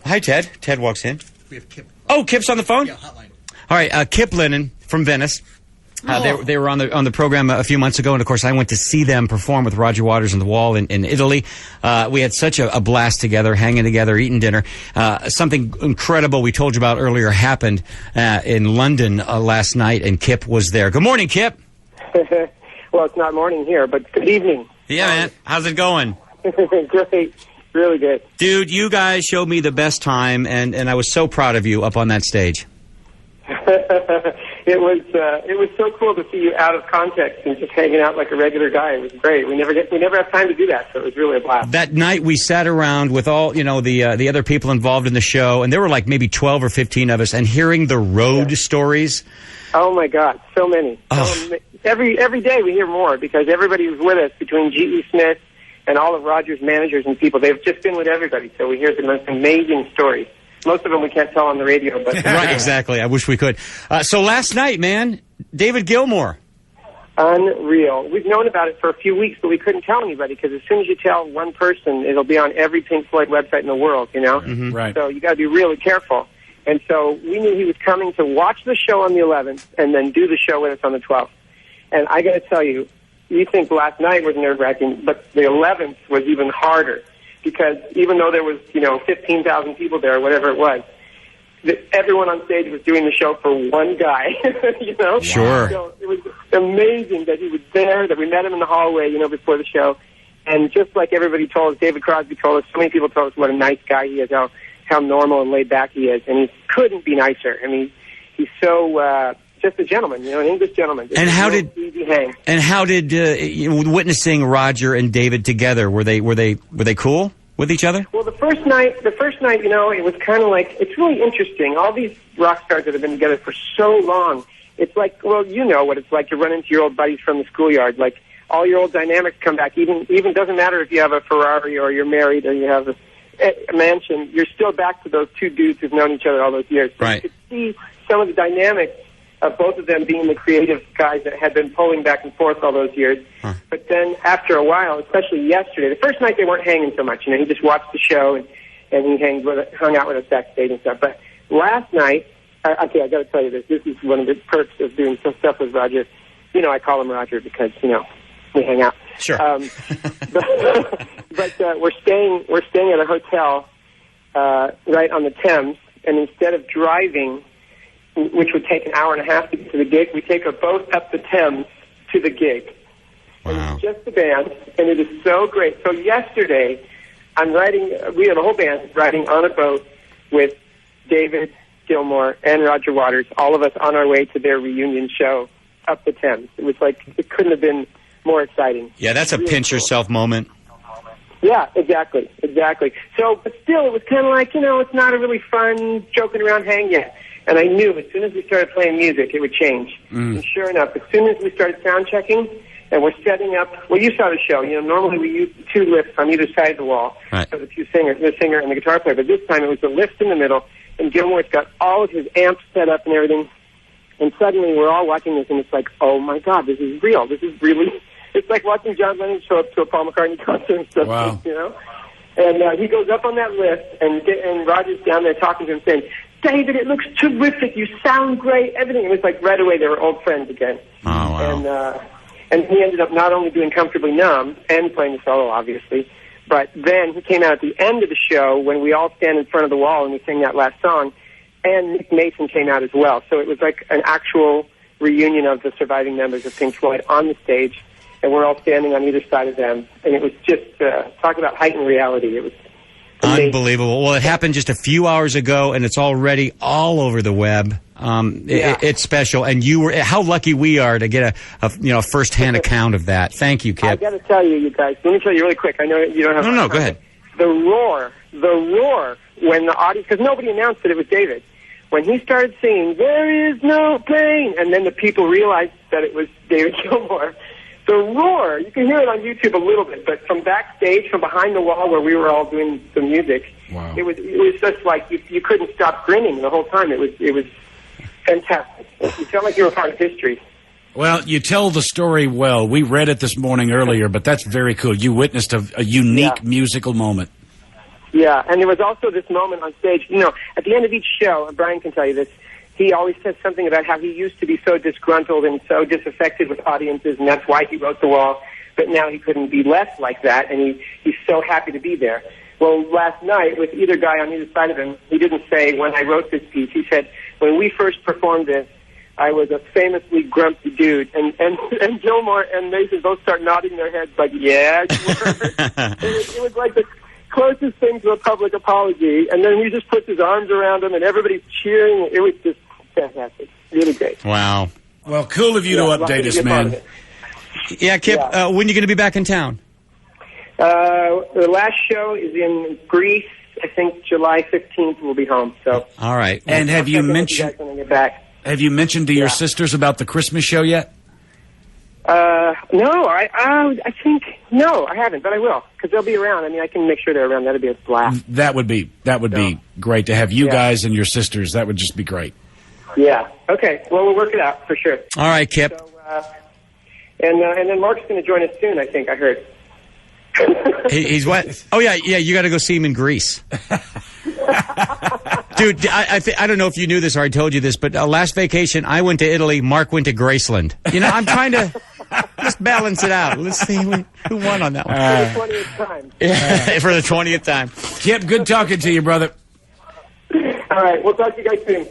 Hi, Ted. Ted walks in. We have Kipp. Oh, Kipp's on the phone? Yeah, hotline. All right, Kipp Lennon from Venice. They were on the program a few months ago, and of course I went to see them perform with Roger Waters on the Wall in Italy. We had such a blast together, hanging together, eating dinner. Something incredible we told you about earlier happened in London last night, and Kipp was there. Good morning, Kipp. Well, it's not morning here, but good evening. Yeah, man. How's it going? Great. Really good. Dude, you guys showed me the best time, and I was so proud of you up on that stage. It was so cool to see you out of context and just hanging out like a regular guy. It was great. We never have time to do that, so it was really a blast. That night we sat around with all, the other people involved in the show, and there were like maybe 12 or 15 of us, and hearing the road stories. Oh my God, so many. Oh. Every day we hear more because everybody was with us between G.E. Smith and all of Roger's managers and people. They've just been with everybody, so we hear the most amazing stories. Most of them we can't tell on the radio, but right, exactly. I wish we could. So last night, man, David Gilmour. Unreal. We've known about it for a few weeks, but we couldn't tell anybody because as soon as you tell one person, it'll be on every Pink Floyd website in the world, you know? Mm-hmm. Right. So you got to be really careful. And so we knew he was coming to watch the show on the 11th and then do the show with us on the 12th. And I got to tell you, you think last night was nerve-wracking, but the 11th was even harder. Because even though there was, 15,000 people there, or whatever it was, everyone on stage was doing the show for one guy, Sure. So it was amazing that he was there, that we met him in the hallway, before the show. And just like everybody told us, David Crosby told us, so many people told us what a nice guy he is, how normal and laid back he is. And he couldn't be nicer. I mean, he's so... just a gentleman, an English gentleman. And how did easy hang. And how did witnessing Roger and David together? Were they cool with each other? Well, the first night, it was kind of like, it's really interesting. All these rock stars that have been together for so long, it's like, well, you know what it's like to run into your old buddies from the schoolyard. Like all your old dynamics come back. Even doesn't matter if you have a Ferrari or you're married or you have a mansion. You're still back to those two dudes who've known each other all those years. So right. you could see some of the dynamics of both of them being the creative guys that had been pulling back and forth all those years. Huh. But then after a while, especially yesterday, the first night they weren't hanging so much. He just watched the show and he hung out with us backstage and stuff. But last night, okay, I got to tell you this. This is one of the perks of doing some stuff with Roger. I call him Roger because, we hang out. Sure. But we're staying at a hotel right on the Thames, and instead of driving, which would take an hour and a half to get to the gig, we take a boat up the Thames to the gig. Wow. And it's just the band, and it is so great. So yesterday, we have a whole band riding on a boat with David Gilmour and Roger Waters, all of us on our way to their reunion show up the Thames. It was like, it couldn't have been more exciting. Yeah, that's a really pinch yourself moment. Yeah, exactly. So, but still, it was kind of like, it's not a really fun, joking around hang yet. And I knew as soon as we started playing music, it would change. And sure enough, as soon as we started sound checking and we're setting up, well, you saw the show. Normally we use two lifts on either side of the wall right. for the singer and the guitar player. But this time it was the lift in the middle, and Gilmour's got all of his amps set up and everything. And suddenly we're all watching this, and it's like, oh my God, this is real. This is really. It's like watching John Lennon show up to a Paul McCartney concert and stuff. Wow. And he goes up on that lift, and Roger's down there talking to him, saying, David, it looks terrific. You sound great. Everything. It was like right away they were old friends again. Oh, wow. And he ended up not only doing Comfortably Numb and playing the solo, obviously, but then he came out at the end of the show when we all stand in front of the wall and we sing that last song, and Nick Mason came out as well. So it was like an actual reunion of the surviving members of Pink Floyd on the stage, and we're all standing on either side of them. And it was just, talk about heightened reality. It was amazing. Unbelievable. Well, it happened just a few hours ago, and it's already all over the web. It's special, and how lucky we are to get a first-hand account of that. Thank you, Kipp. I got to tell you guys. Let me tell you really quick. I know you don't have. No, go ahead. The roar when the audience, because nobody announced that it was David. When he started singing, "There is no pain," and then the people realized that it was David Gilmour. The roar, you can hear it on YouTube a little bit, but from backstage, from behind the wall where we were all doing the music, wow. It was just like you couldn't stop grinning the whole time. It was fantastic. You felt like you were part of history. Well, you tell the story well. We read it this morning earlier, but that's very cool. You witnessed a unique musical moment. Yeah, and there was also this moment on stage, you know, at the end of each show, and Brian can tell you this, he always says something about how he used to be so disgruntled and so disaffected with audiences, and that's why he wrote The Wall, but now he couldn't be less like that, and he's so happy to be there. Well, last night, with either guy on either side of him, he didn't say, when I wrote this piece, he said, when we first performed this, I was a famously grumpy dude. And Gilmour and Mason both start nodding their heads like, yeah, you were. It was like the closest thing to a public apology. And then he just puts his arms around him, and everybody's cheering. It was just fantastic. Really great. Wow. Well, cool of you to update us, man. Yeah, Kipp, when are you going to be back in town? The last show is in Greece. I think July 15th we'll be home. So. All right. Well, and have you mentioned to your sisters about the Christmas show yet? No, I think no, I haven't, but I will, because they'll be around. I mean, I can make sure they're around. That'd be a blast. That would be great to have you guys and your sisters. That would just be great. Yeah. Okay. Well, we'll work it out for sure. All right, Kipp. So, and then Mark's going to join us soon, I think. I heard. He's what? Oh yeah. You got to go see him in Greece, dude. I don't know if you knew this or I told you this, but last vacation I went to Italy. Mark went to Graceland. You know, I'm trying to just balance it out. Let's see who won on that one. For the 20th time. For the 20th time. Kipp, good talking to you, brother. All right, we'll talk to you guys soon.